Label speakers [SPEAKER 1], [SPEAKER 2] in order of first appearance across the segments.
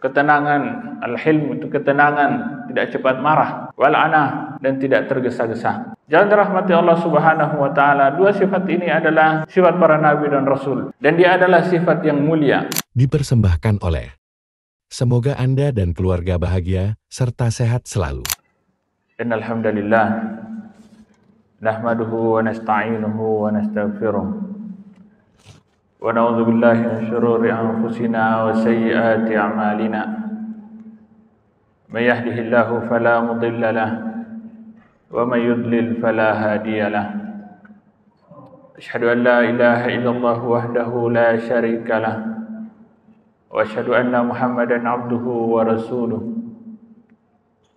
[SPEAKER 1] ketenangan, al-hilm itu ketenangan, tidak cepat marah, wal anah dan tidak tergesa-gesa. Jangan dirahmati Allah Subhanahu wa taala, dua sifat ini adalah sifat para nabi dan rasul dan dia adalah sifat yang mulia.
[SPEAKER 2] Dipersembahkan oleh semoga Anda dan keluarga bahagia serta sehat selalu.
[SPEAKER 1] Innal hamdalillah nahmaduhu wa nasta'inuhu wa nastaghfiruh wa na'udzu billahi min shururi anfusina wa sayyiati a'malina. May yahdihillahu fala mudilla lahu wa may yudlil fala hadiya lahu. Asyhadu an la ilaha illallah wahdahu la syarika lahu wa asyhadu anna Muhammadan abduhu wa rasuluh.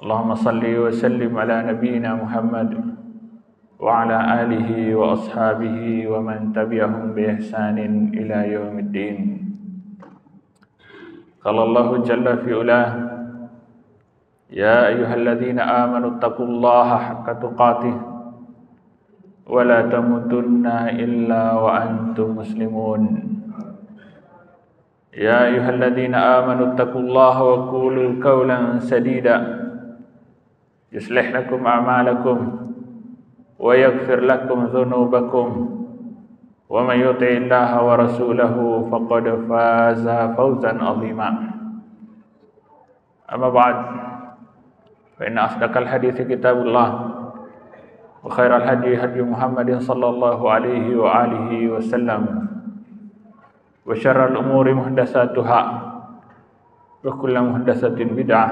[SPEAKER 1] Allahumma salli wa sallim ala nabiyyina Muhammad wa ala alihi wa ashabihi wa man tabi'ahum bi ihsanin ila yaumiddin. Qala Allahu jalla fi ulah, ya ayyuhalladzina amanu taqullaha haqqa tuqatih wa la tamutunna illa wa antum muslimun. Ya ayyuhalladzina amanu taqullaha wa qulu qawlan sadida yuslih lakum a'malakum wa yaghfir lakum dhunubakum wa man yuti'illaha wa rasulahu faqad faza fawzan 'azima. Amma ba'd, fa inna asdaqal hadithi kitabullah wa khairal hadi hadi Muhammadin sallallahu alaihi wa alihi wasallam wa syarral umuri muhdatsatuha wa kullu muhdatsatin bid'ah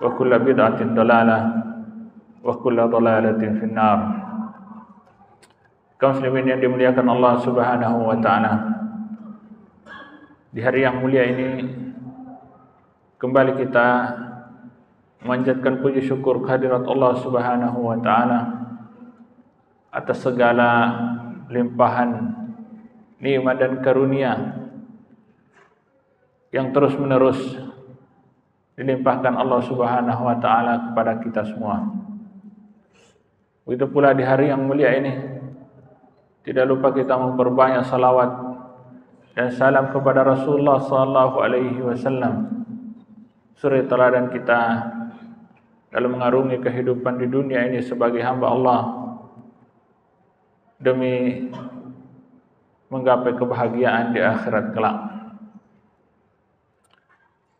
[SPEAKER 1] wa kullu bid'atin dalalah wa kullu dalalatin finnar. Kaum muslimin yang dimuliakan Allah Subhanahu wa taala, di hari yang mulia ini kembali kita memanjatkan puji syukur kehadirat Allah Subhanahu wa taala atas segala limpahan nikmat dan karunia yang terus-menerus dilimpahkan Allah Subhanahu wa taala kepada kita semua. Begitu pula di hari yang mulia ini, tidak lupa kita memperbanyak salawat dan salam kepada Rasulullah sallallahu alaihi wasallam, suri teladan kita dalam mengarungi kehidupan di dunia ini sebagai hamba Allah demi menggapai kebahagiaan di akhirat kelak.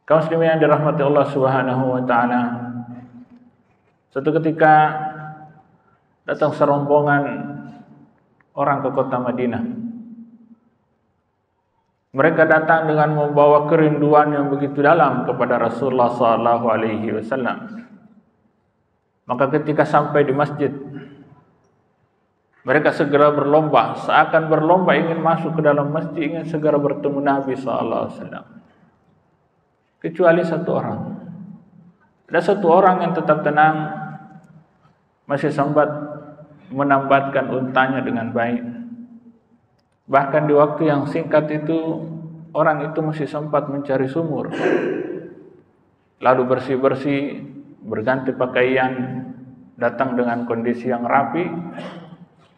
[SPEAKER 1] Kaum muslimin yang dirahmati Allah Subhanahu wa taala, suatu ketika datang serombongan orang ke kota Madinah. Mereka datang dengan membawa kerinduan yang begitu dalam kepada Rasulullah sallallahu alaihi wasallam. Maka ketika sampai di masjid, mereka segera berlomba, seakan berlomba ingin masuk ke dalam masjid, ingin segera bertemu Nabi sallallahu alaihi wasallam. Kecuali satu orang. Ada satu orang yang tetap tenang, masih sempat menambatkan untanya dengan baik. Bahkan di waktu yang singkat itu, orang itu masih sempat mencari sumur, lalu bersih-bersih, berganti pakaian, datang dengan kondisi yang rapi,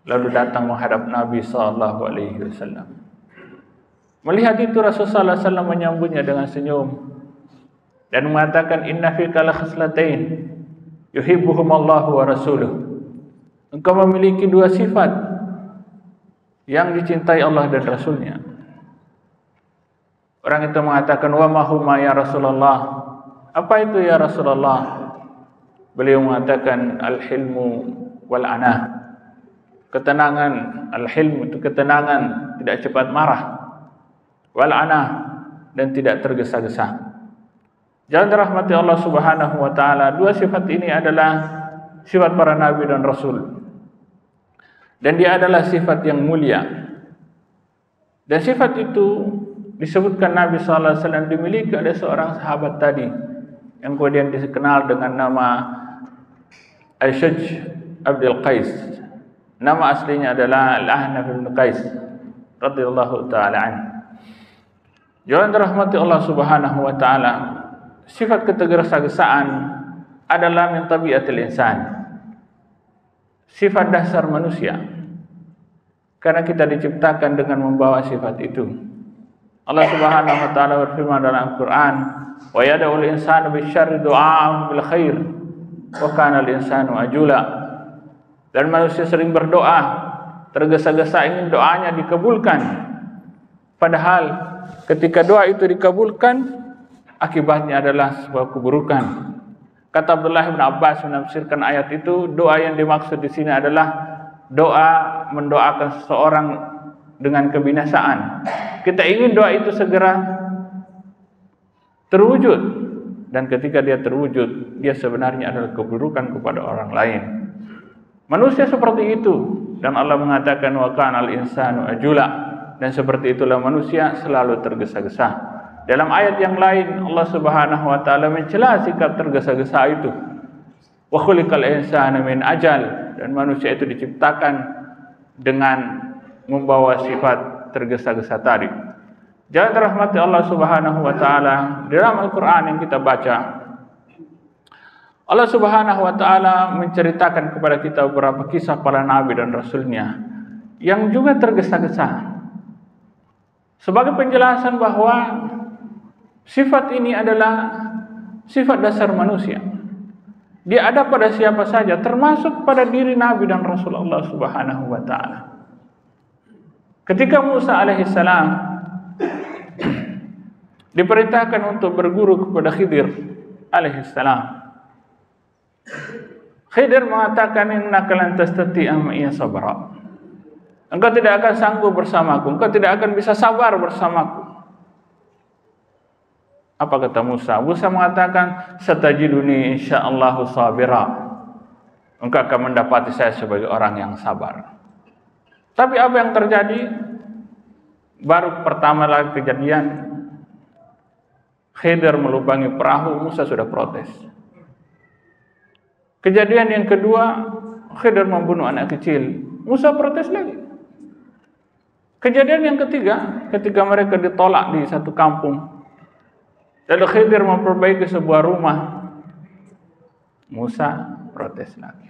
[SPEAKER 1] lalu datang menghadap Nabi sallallahu alaihi wasallam. Melihat itu Rasulullah sallallahu alaihi wasallam menyambutnya dengan senyum dan mengatakan, inna fika la khaslatain yuhibbuhumallahu wa rasuluh. Engkau memiliki dua sifat yang dicintai Allah dan Rasulnya. Orang itu mengatakan, wa mahuma ya Rasulullah. Apa itu ya Rasulullah? Beliau mengatakan, al-hilmu wal anah. Ketenangan, al-hilm itu ketenangan, tidak cepat marah. Wal anah dan tidak tergesa-gesa. Jangan dirahmati Allah Subhanahu wa taala, dua sifat ini adalah sifat para nabi dan rasul. Dan dia adalah sifat yang mulia. Dan sifat itu disebutkan Nabi sallallahu alaihi wasallam dimiliki oleh seorang sahabat tadi yang kemudian dikenal dengan nama Ashaj Abdul Qais. Nama aslinya adalah Al-Ahnaf bin Qais radhiyallahu taala anhu. Jangan dirahmati Allah Subhanahu wa taala, sifat ketergesa-gesaan adalah min tabiatil insan, sifat dasar manusia. Karena kita diciptakan dengan membawa sifat itu. Allah Subhanahu wa taala berfirman dalam Al-Qur'an, "Wa yad'ul insanu bisyarri du'a'ahu bil khair, wa kana al-insanu ajula." Dan manusia sering berdoa, tergesa-gesa ingin doanya dikabulkan. Padahal ketika doa itu dikabulkan, akibatnya adalah sebuah keburukan. Kata Abdullah bin Abbas menafsirkan ayat itu, doa yang dimaksud di sini adalah doa mendoakan seseorang dengan kebinasaan. Kita ingin doa itu segera terwujud, dan ketika dia terwujud, dia sebenarnya adalah keburukan kepada orang lain. Manusia seperti itu, dan Allah mengatakan wa kanal insanu ajula, dan seperti itulah manusia selalu tergesa-gesa. Dalam ayat yang lain Allah Subhanahu wa taala mencela sikap tergesa-gesa itu. Wa khuliqal insanu min ajal, dan manusia itu diciptakan dengan membawa sifat tergesa-gesa tadi. Jangan dirahmati Allah Subhanahu wa taala, dalam Al-Qur'an yang kita baca, Allah Subhanahu wa taala menceritakan kepada kita beberapa kisah para nabi dan rasulnya yang juga tergesa-gesa. Sebagai penjelasan bahwa sifat ini adalah sifat dasar manusia. Dia ada pada siapa saja, termasuk pada diri Nabi dan Rasul Allah Subhanahu wa taala. Ketika Musa alaihissalam diperintahkan untuk berguru kepada Khidir alaihissalam, Khidir mengatakan, innaka lan tastati'a ma'iya sabra. Engkau tidak akan sanggup bersamaku, engkau tidak akan bisa sabar bersamaku. Apa kata Musa? Musa mengatakan, satajiduni insyaallahu sabira. Engkau akan mendapati saya sebagai orang yang sabar. Tapi apa yang terjadi? Baru pertama lagi kejadian, Khidir melubangi perahu, Musa sudah protes. Kejadian yang kedua, Khidir membunuh anak kecil, Musa protes lagi. Kejadian yang ketiga, ketika mereka ditolak di satu kampung, lalu Khidir memperbaiki sebuah rumah, Musa protes lagi.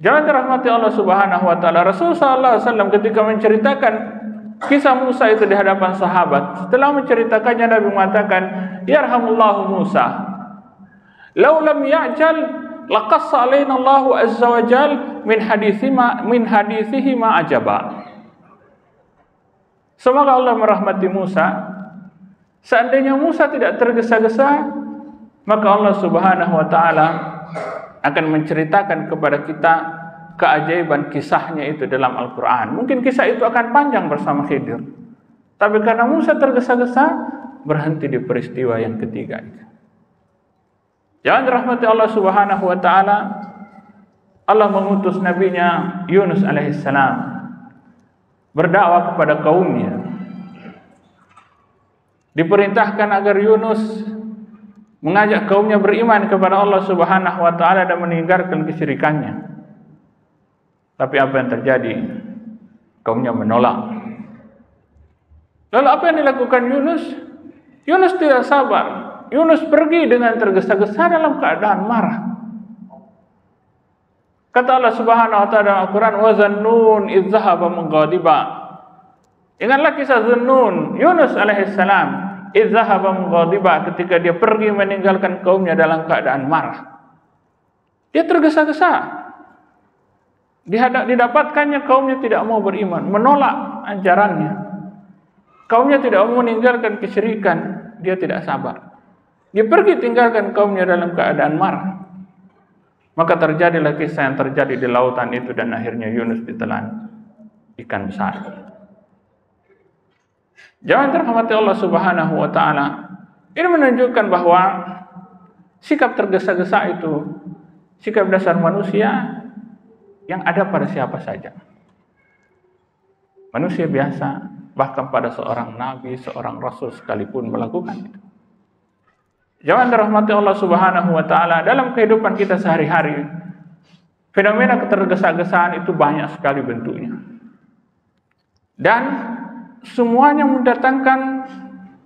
[SPEAKER 1] Jangan dirahmati Allah Subhanahu wa taala. Rasulullah sallallahu alaihi wasallam ketika menceritakan kisah Musa itu di hadapan sahabat, setelah menceritakannya Nabi mengatakan, yarhamullahu Musa, law lam ya'jal laqassa alaina Allahu azza wa jal min hadithihi ma ajaba. Semoga Allah merahmati Musa. Seandainya Musa tidak tergesa-gesa, maka Allah Subhanahu wa taala akan menceritakan kepada kita keajaiban kisahnya itu dalam Al-Qur'an. Mungkin kisah itu akan panjang bersama Khidir. Tapi karena Musa tergesa-gesa, berhenti di peristiwa yang ketiga itu. Jangan dirahmati Allah Subhanahu wa taala. Allah mengutus nabinya Yunus alaihissalam berdakwah kepada kaumnya. Diperintahkan agar Yunus mengajak kaumnya beriman kepada Allah Subhanahu wa taala dan meninggalkan kesyirikannya. Tapi apa yang terjadi? Kaumnya menolak. Lalu apa yang dilakukan Yunus? Yunus tidak sabar. Yunus pergi dengan tergesa-gesa dalam keadaan marah. Kata Allah Subhanahu wa taala dalam Al-Qur'an, "Wa zannun idz dhahaba mughadiba." Ingatlah kisah Zunnun, Yunus alaihissalam, idz dhahaba mughadiba, ketika dia pergi meninggalkan kaumnya dalam keadaan marah. Dia tergesa-gesa. Didapatkannya kaumnya tidak mau beriman, menolak ajarannya. Kaumnya tidak mau meninggalkan kesyirikan, dia tidak sabar. Dia pergi tinggalkan kaumnya dalam keadaan marah. Maka terjadilah kisah yang terjadi di lautan itu, dan akhirnya Yunus ditelan ikan besar. Jangan dirahmati Allah Subhanahu wa taala. Ini menunjukkan bahwa sikap tergesa-gesa itu sikap dasar manusia yang ada pada siapa saja. Manusia biasa, bahkan pada seorang nabi, seorang rasul sekalipun melakukan itu. Jangan dirahmati Allah Subhanahu wa taala. Dalam kehidupan kita sehari-hari, fenomena ketergesa-gesaan itu banyak sekali bentuknya. Dan semuanya mendatangkan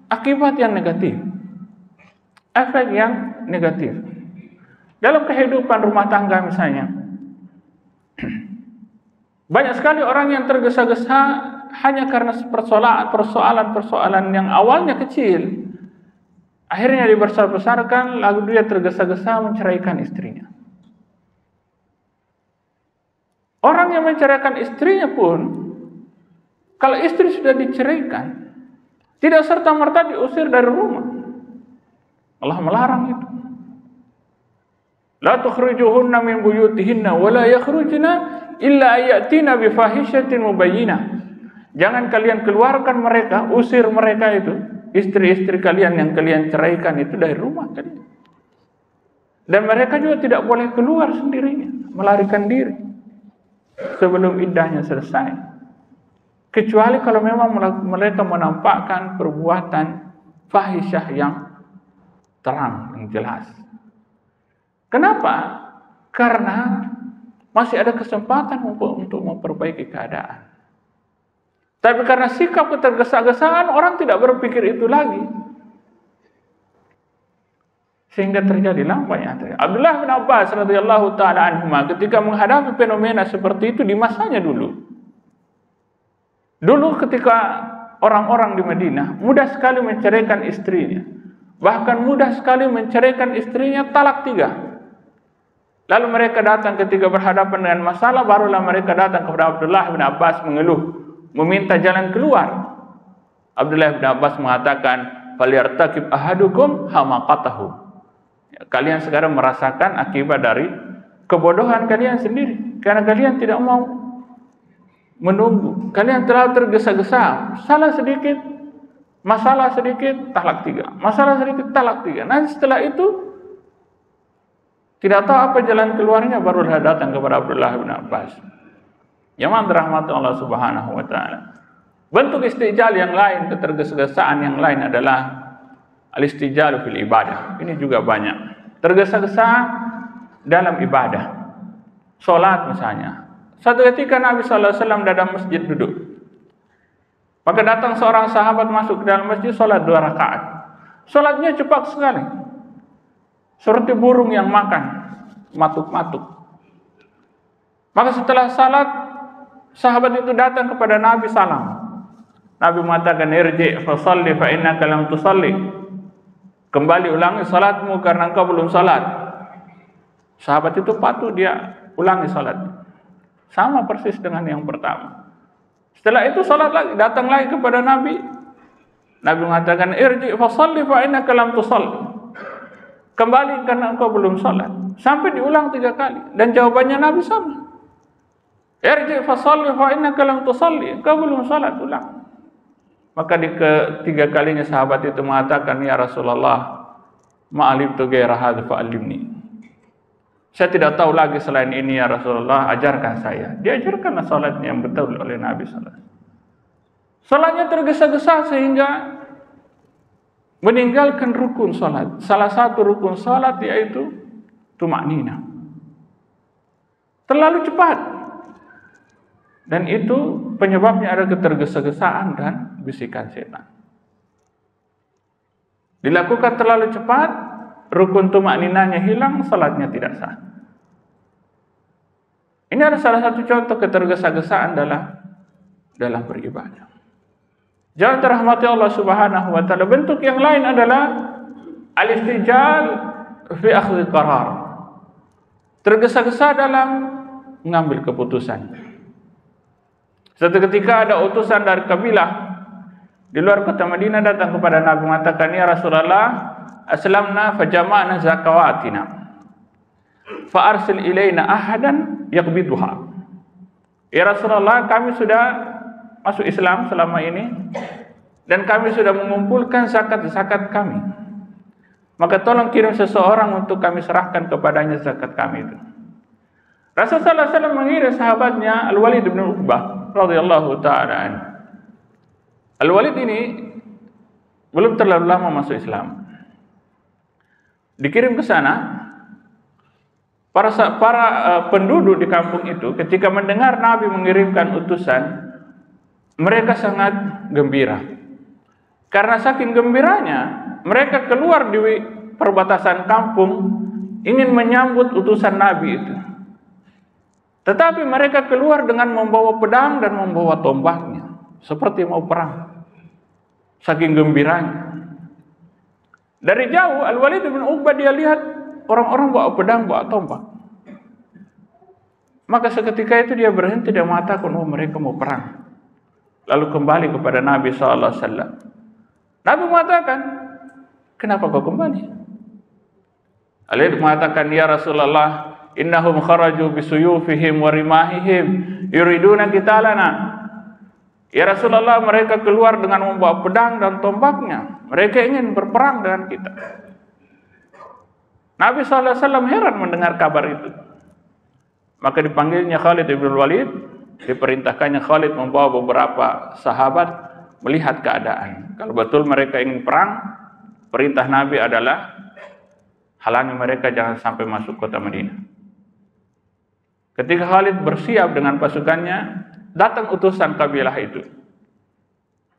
[SPEAKER 1] akibat yang negatif. Efek yang negatif. Dalam kehidupan rumah tangga misalnya, banyak sekali orang yang tergesa-gesa hanya karena persoalan-persoalan yang awalnya kecil, akhirnya dibesar-besarkan, lalu dia tergesa-gesa menceraikan istrinya. Orang yang menceraikan istrinya pun, kalau istri sudah diceraikan, tidak serta-merta diusir dari rumah. Allah melarang itu. La tukhrijuhunna min buyutihinna wa la yakhrujna illa ayatina bi fahishatin mubayyinah. Jangan kalian keluarkan mereka, usir mereka itu, istri-istri kalian yang kalian ceraikan itu dari rumah kalian. Dan mereka juga tidak boleh keluar sendirinya, melarikan diri sebelum iddahnya selesai. Kecuali kalau memang mereka menampakkan perbuatan fahisyah yang terang, yang jelas. Kenapa? Karena masih ada kesempatan untuk memperbaiki keadaan. Tapi karena sikap ketergesa-gesaan, orang tidak berpikir itu lagi. Sehingga terjadilah banyak. Abdullah bin Abbas radhiyallahu taala anhuma ketika menghadapi fenomena seperti itu di masanya dulu. Dulu ketika orang-orang di Madinah mudah sekali menceraikan istrinya. Bahkan mudah sekali menceraikan istrinya talak 3. Lalu mereka datang ketika berhadapan dengan masalah, barulah mereka datang kepada Abdullah bin Abbas mengeluh, meminta jalan keluar. Abdullah bin Abbas mengatakan, "Falyartakib ahadukum hamaqatahu." Kalian sekarang merasakan akibat dari kebodohan kalian sendiri, karena kalian tidak mau menunggu. Kalian terlalu tergesa-gesa. Salah sedikit, masalah sedikit, talak 3. Masalah sedikit, talak 3. Nanti setelah itu tidak tahu apa jalan keluarnya, barulah datang kepada Abdullah bin Abbas. Yang dirahmati Allah Subhanahu wa taala. Bentuk istijal yang lain, ketergesa-gesaan yang lain adalah al-istijal fil ibadah. Ini juga banyak. Tergesa-gesa dalam ibadah. Salat misalnya. Satu ketika Nabi sallallahu alaihi wasallam dalam masjid duduk. Maka datang seorang sahabat masuk ke dalam masjid, salat 2 rakaat. Salatnya cepat sekali. Seperti burung yang makan, matuk-matuk. Maka setelah salat, sahabat itu datang kepada Nabi salam. Nabi mengatakan, "Irji' fa shalli fa innaka lam tusalli." Kembali ulangi salatmu karena engkau belum salat. Sahabat itu patuh, dia ulangi salat. Sama persis dengan yang pertama. Setelah itu salat lagi, datang lagi kepada Nabi. Nabi mengatakan, "Irji' fa shalli fa innaka lam tusalli." Kembali karena engkau belum salat. Sampai diulang 3 kali. Dan jawabannya Nabi sama. Irji' fa shalli fa innaka lam tusalli. Engkau belum salat, ulang. Maka di ketiga kalinya sahabat itu mengatakan, "Ya Rasulullah, ma'alimtu ghaira hadza fa'allimni." Saya tidak tahu lagi selain ini ya Rasulullah, ajarkan saya. Diajarkanlah salatnya yang betul oleh Nabi sallallahu alaihi wasallam. Salatnya tergesa-gesa sehingga meninggalkan rukun salat. Salah satu rukun salat yaitu tumakninah. Terlalu cepat. Dan itu penyebabnya ada ketergesa-gesaan dan bisikan setan. Dilakukan terlalu cepat, rukun tumakninahnya hilang, salatnya tidak sah. Ini adalah salah satu contoh ketergesa-gesaan dalam beribadah. Jangan dirahmati Allah Subhanahu wa taala. Bentuk yang lain adalah al-istijal fi akhdhi qarar. Tergesa-gesa dalam mengambil keputusan. Suatu ketika ada utusan dari kabilah di luar kota Madinah datang kepada Nabi mengatakan, "Ya Rasulullah, aslamna fajama'na zakawatina. Fa arsil ilaina ahadan yaqbiduha." Ya Rasulullah, kami sudah masuk Islam selama ini dan kami sudah mengumpulkan zakat-zakat kami. Maka tolong kirim seseorang untuk kami serahkan kepadanya zakat kami itu. Rasulullah sallallahu alaihi wasallam mengirim sahabatnya Al-Walid bin Uqbah radhiyallahu taala anhu. Al-Walid ini belum terlalu lama masuk Islam. Dikirim ke sana. Para penduduk di kampung itu ketika mendengar Nabi mengirimkan utusan, mereka sangat gembira. Karena saking gembiranya, mereka keluar di perbatasan kampung ingin menyambut utusan Nabi itu. Tetapi mereka keluar dengan membawa pedang dan membawa tombaknya. seperti mau perang. Saking gembiranya. Dari jauh Al-Walid bin Uqbah dia lihat orang-orang bawa pedang, bawa tombak. Maka seketika itu dia berhenti dan mengatakan, oh mereka mau perang. Lalu kembali kepada Nabi SAW. Nabi mengatakan, kenapa kau kembali? Al-Walid mengatakan, ya Rasulullah, innahum kharaju bisuyufihim wa rimahihim yuriduna qitalana. Ya Rasulullah, mereka keluar dengan membawa pedang dan tombaknya. Mereka ingin berperang dengan kita. Nabi SAW heran mendengar kabar itu. Maka dipanggilnya Khalid bin Walid, diperintahkannya Khalid membawa beberapa sahabat melihat keadaan. Kalau betul mereka ingin perang, perintah Nabi adalah halangi mereka jangan sampai masuk kota Madinah. Ketika Khalid bersiap dengan pasukannya, datang utusan kabilah itu.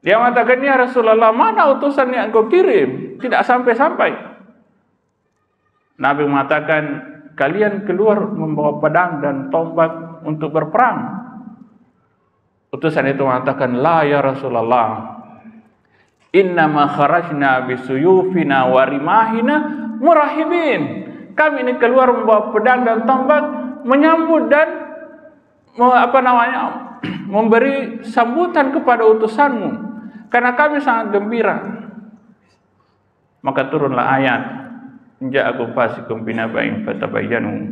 [SPEAKER 1] Dia mengatakan, ya Rasulullah, mana utusan yang engkau kirim? Tidak sampai-sampai. Nabi mengatakan, kalian keluar membawa pedang dan tombak untuk berperang. Utusan itu mengatakan, la ya Rasulullah, innama kharajna bisuyufina wa rimahina murahibin. Kami ini keluar membawa pedang dan tombak, menyambut dan memberi sambutan kepada utusanmu, karena kami sangat gembira. Maka turunlah ayat, ja'akum fasiqun binaba'in fatabayyanu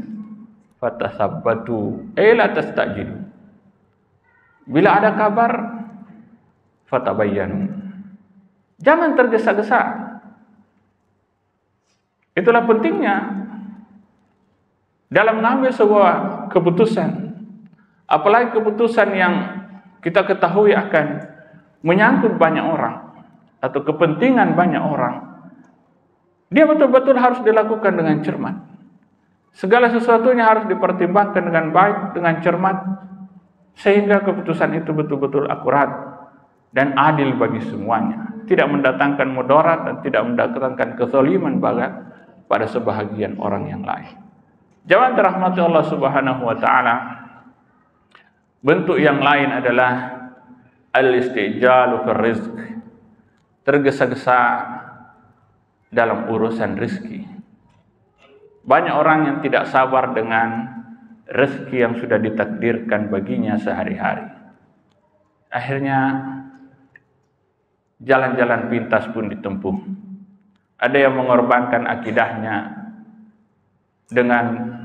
[SPEAKER 1] fatasabbatu la tastajilu. Bila ada kabar, fatabayyanu, jangan tergesa-gesa. Itulah pentingnya dalam mengambil sebuah keputusan, apalagi keputusan yang kita ketahui akan menyangkut banyak orang atau kepentingan banyak orang. Dia betul-betul harus dilakukan dengan cermat. Segala sesuatunya harus dipertimbangkan dengan baik, dengan cermat, sehingga keputusan itu betul-betul akurat dan adil bagi semuanya, tidak mendatangkan mudarat dan tidak mendatangkan kezaliman pada sebahagian orang yang lain. Jamaah dirahmati Allah Subhanahu wa taala, bentuk yang lain adalah al-istijalu fir rizq, tergesa-gesa dalam urusan rezeki. Banyak orang yang tidak sabar dengan rezeki yang sudah ditakdirkan baginya sehari-hari. Akhirnya jalan-jalan pintas pun ditempuh. Ada yang mengorbankan akidahnya dengan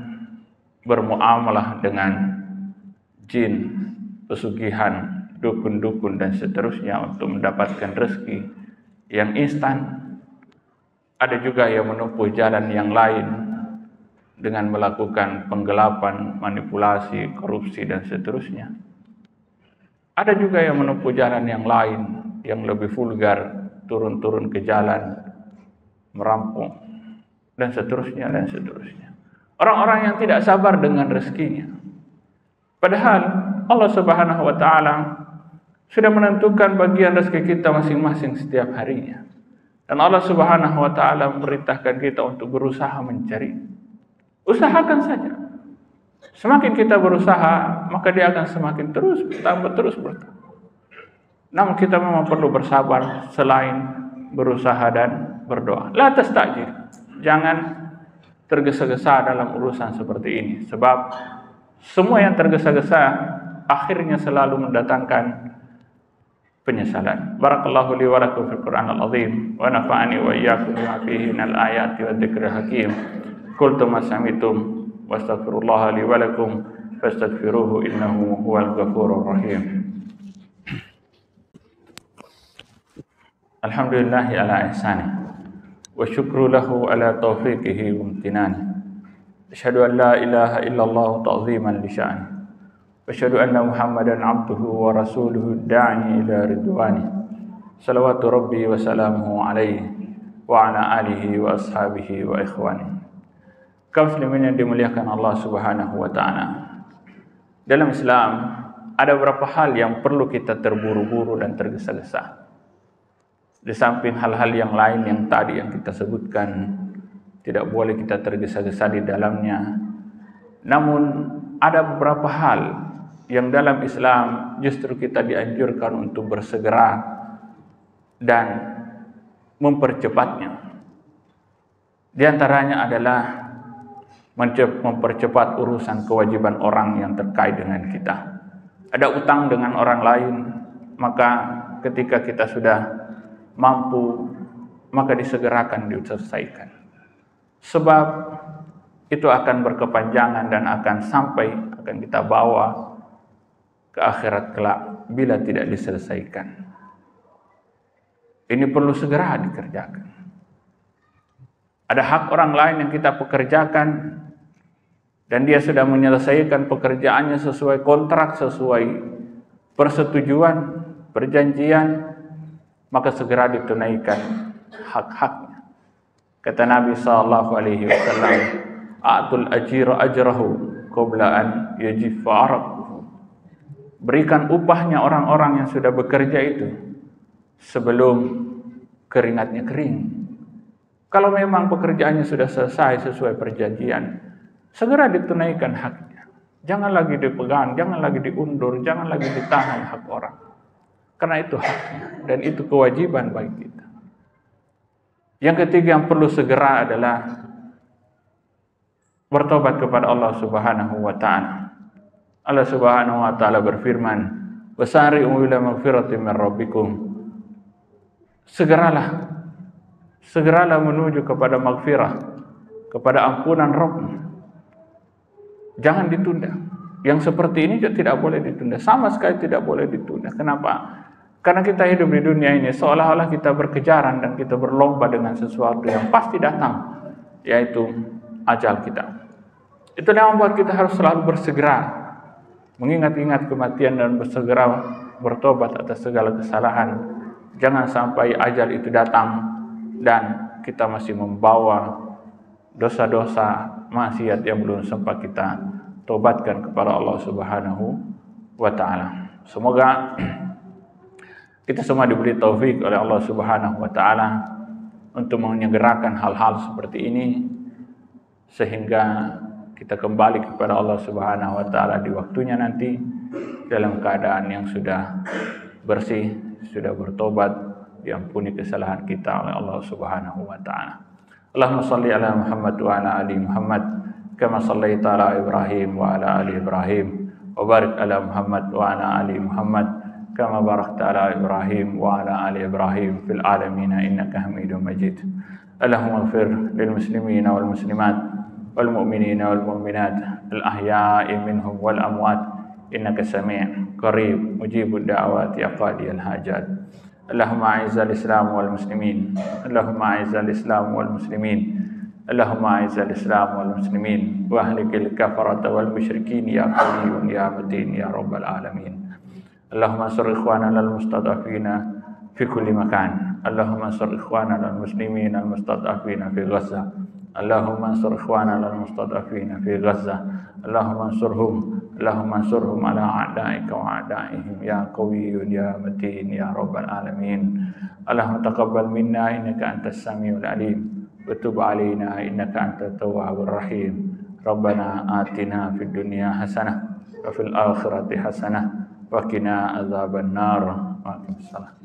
[SPEAKER 1] bermuamalah dengan jin, pesugihan, dukun-dukun dan seterusnya untuk mendapatkan rezeki yang instan. Ada juga yang menempuh jalan yang lain dengan melakukan penggelapan, manipulasi, korupsi dan seterusnya. Ada juga yang menempuh jalan yang lain yang lebih vulgar, turun-turun ke jalan, merampok dan seterusnya dan seterusnya. Orang-orang yang tidak sabar dengan rezekinya. Padahal Allah Subhanahu wa taala sudah menentukan bagian rezeki kita masing-masing setiap harinya. Dan Allah Subhanahu wa taala memerintahkan kita untuk berusaha mencari. Usahakan saja. Semakin kita berusaha, maka dia akan semakin terus bertambah. Namun kita memang perlu bersabar selain berusaha dan berdoa. La tastajil. Jangan tergesa-gesa dalam urusan seperti ini, sebab semua yang tergesa-gesa akhirnya selalu mendatangkan penyesalan. Barakallahu li wa lakum fil Qur'anil azim wa nafa'ani wa iyyakum bima fihi minal ayati wa dzikril hakim. Qultu ma sami'tum wastaghfirullaha li wa lakum fastaghfiruhu innahu huwal ghafurur rahim. Alhamdulillahi ala ihsani wa syukru lahu ala taufiqihi wa imtinani. Asyhadu an la ilaha illallah ta'ziman li sya'ni. Asyhadu anna Muhammadan abduhu wa rasuluhu da'i ila ridwani. Salawatu rabbi wa salamuhu alaihi wa ala alihi wa ashabihi wa ikhwani. Kaum muslimin yang dimuliakan Allah Subhanahu wa taala. Dalam Islam ada beberapa hal yang perlu kita terburu-buru dan tergesa-gesa. Di samping hal-hal yang lain yang tadi yang kita sebutkan, tidak boleh kita tergesa-gesa di dalamnya. Namun ada beberapa hal yang dalam Islam justru kita dianjurkan untuk bersegera dan mempercepatnya. Di antaranya adalah mempercepat urusan kewajiban orang yang terkait dengan kita. Ada utang dengan orang lain, maka ketika kita sudah mampu, maka disegerakan diselesaikan. Sebab itu akan berkepanjangan dan akan kita bawa ke akhirat kelak bila tidak diselesaikan. Ini perlu segera dikerjakan. Ada hak orang lain yang kita pekerjakan dan dia sudah menyelesaikan pekerjaannya sesuai kontrak, sesuai persetujuan, perjanjian, maka segera ditunaikan hak-haknya. Kata Nabi SAW, "A'tul ajira ajrahu qabla an yajiffa araquhu." Berikan upahnya orang-orang yang sudah bekerja itu sebelum keringatnya kering. Kalau memang pekerjaannya sudah selesai sesuai perjanjian, segera ditunaikan haknya. Jangan lagi dipegang, jangan lagi diundur, jangan lagi ditahan hak orang. Karena itu haknya dan itu kewajiban bagi kita. Yang ketiga yang perlu segera adalah bertobat kepada Allah Subhanahu wa taala. Allah Subhanahu wa taala berfirman, "Wasari'u ila magfiratin min rabbikum." Segeralah menuju kepada magfirah, kepada ampunan Rabb-Mu. Jangan ditunda. Yang seperti ini juga tidak boleh ditunda, sama sekali tidak boleh ditunda. Kenapa? Karena kita hidup di dunia ini seolah-olah kita berkejaran dan kita berlomba dengan sesuatu yang pasti datang, yaitu ajal kita. Itu yang membuat kita harus selalu bersegera, mengingat-ingat kematian dan bersegera bertobat atas segala kesalahan. Jangan sampai ajal itu datang dan kita masih membawa dosa-dosa maksiat yang belum sempat kita tobatkan kepada Allah Subhanahu wa taala. Semoga kita semua diberi taufik oleh Allah Subhanahu wa taala untuk menyegerakan hal-hal seperti ini sehingga kita kembali kepada Allah Subhanahu wa taala di waktunya nanti dalam keadaan yang sudah bersih, sudah bertobat, diampuni kesalahan kita oleh Allah Subhanahu wa taala. Allahumma shalli ala Muhammad wa ala ali Muhammad kama shallaita ala Ibrahim wa ala ali Ibrahim wa barik ala Muhammad wa ala ali Muhammad kama barakta ala Ibrahim wa ala ali Ibrahim fil alamin innaka Hamidum Majid. Allahumma ighfir lil muslimina wal muslimat wal mu'minina wal mu'minat al ahya'i minhum wal amwat innaka sami' qarib mujibud da'awati ya qadiyal hajat. Allahumma a'izzal Islam wal muslimin. Allahumma a'izzal Islam wal muslimin. Allahumma a'izzal Islam wal muslimin wa ahlikil kafarata wal musyrikin ya qawiyyun ya matin ya rabbal alamin. Allahumma ansur ikhwanana al mustad'afina fi kulli makan. Allahumma ansur ikhwanana al muslimin al mustad'afina fi Gaza. Allahumma ansur ikhwanana al mustad'afina fi Gaza. Allahumma ansurhum ala a'daika wa a'daihim ya qawiyyun ya matin ya rabbal alamin. Allahumma taqabbal minna innaka antas samiul alim wa tub alaina innaka antat tawwabur rahim. Rabbana atina fid dunya hasanah wa fil akhirati hasanah wa qina adzaban nar. Waalaikumsalam.